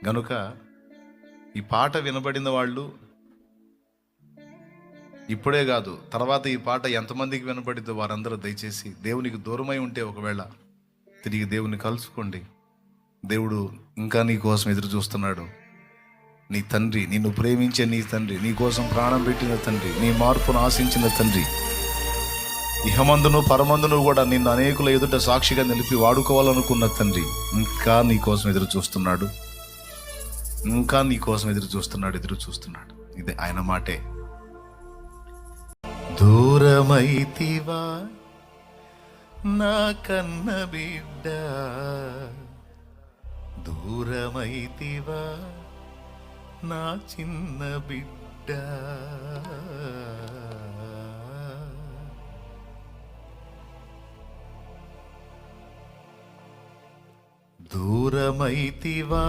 గనుక ఈ పాట వినబడిన వాళ్ళు ఇప్పుడే కాదు, తర్వాత ఈ పాట ఎంతమందికి వినబడిద్దో వారందరూ దయచేసి దేవునికి దూరమై ఉంటే ఒకవేళ తిరిగి దేవుని కలుసుకోండి. దేవుడు ఇంకా నీ కోసం ఎదురు చూస్తున్నాడు. నీ తండ్రి, నిన్ను ప్రేమించే నీ తండ్రి, నీ కోసం ప్రాణం పెట్టిన తండ్రి, నీ మార్పును ఆశించిన తండ్రి, ఇహమందును పరమందును కూడా నిన్ను అనేకుల ఎదుట సాక్షిగా నిలిపి వాడుకోవాలనుకున్న తండ్రి ఇంకా నీ కోసం ఎదురు చూస్తున్నాడు. ఇంకా నీ కోసం ఎదురు చూస్తున్నాడు. ఇది ఆయన మాటే. దూరమైతివా నా కన్న బిడ్డ, దూరమైతివా నా చిన్న బిడ్డ, దూరమైతివా